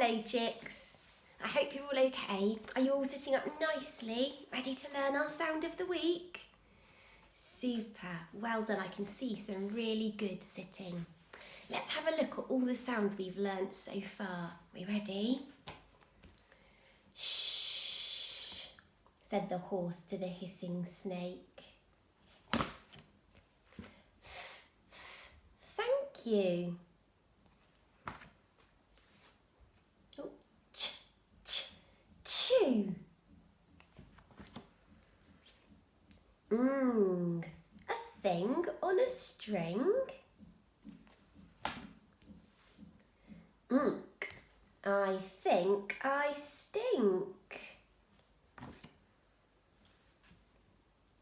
Hello chicks, I hope you're all okay. Are you all sitting up nicely, ready to learn our sound of the week? Super, well done, I can see some really good sitting. Let's have a look at all the sounds we've learnt so far. We ready? Shh, said the horse to the hissing snake. Thank you. Oh, chew. A thing on a string. I think I stink.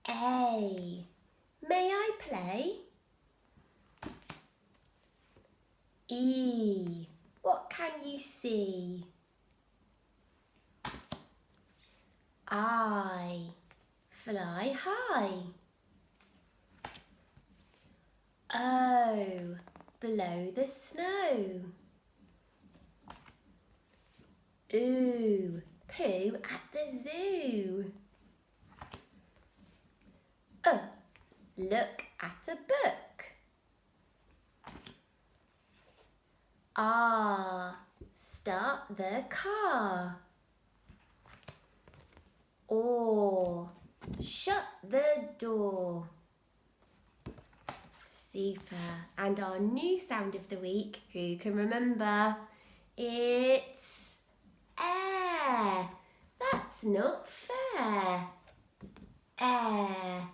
A, may I play? E, what can you see? I, fly high. O, blow the snow. Oo, poo at the zoo. Look at a book. Start the car. Or, shut the door. Super. And our new sound of the week, who can remember? It's air. That's not fair. Air.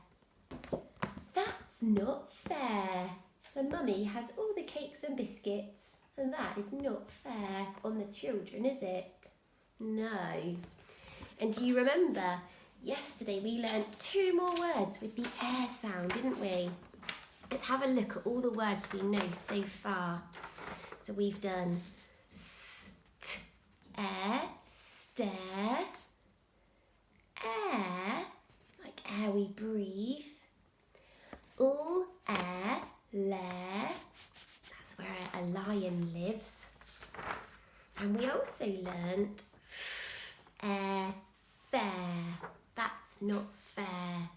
That's not fair. The mummy has all the cakes and biscuits, and that is not fair on the children, is it? No. And do you remember, yesterday we learnt 2 more words with the air sound, didn't we? Let's have a look at all the words we know so far. So we've done air, stare, air, like air we breathe, air, lair, that's where a lion lives. And we also learnt air, fair, that's not fair.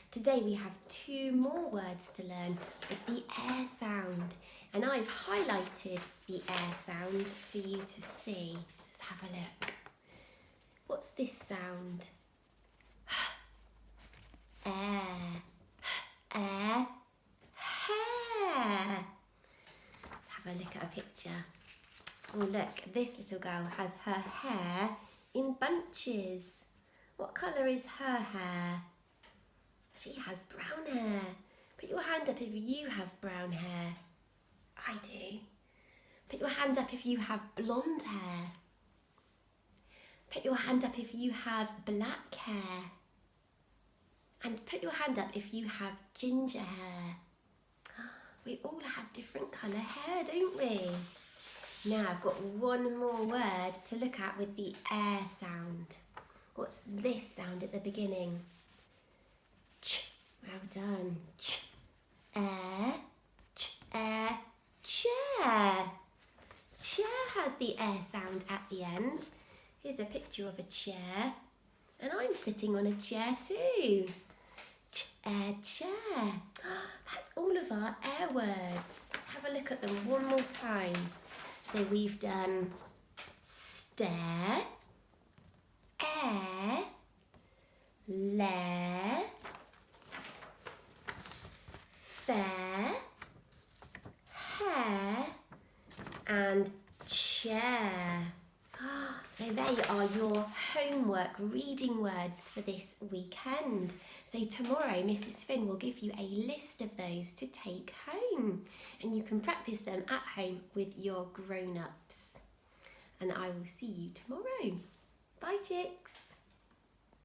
Today we have 2 more words to learn with the air sound, and I've highlighted the air sound for you to see. Let's have a look. What's this sound? Air, air, hair. Let's have a look at a picture. Oh look, this little girl has her hair in bunches. What colour is her hair? She has brown hair. Put your hand up if you have brown hair. I do. Put your hand up if you have blonde hair. Put your hand up if you have black hair. And put your hand up if you have ginger hair. We all have different colour hair, don't we? Now I've got 1 more word to look at with the air sound. What's this sound at the beginning? Ch. Well done. Ch. Air. Ch. Air. Chair. Chair has the air sound at the end. Here's a picture of a chair. And I'm sitting on a chair too. Ch. Air. Chair. That's all of our air words. Let's have a look at them 1 more time. So we've done stare, air, lair, fair, hair, and chair. So they are your homework reading words for this weekend. So tomorrow Mrs. Finn will give you a list of those to take home, and you can practice them at home with your grown-ups. And I will see you tomorrow. Bye chicks.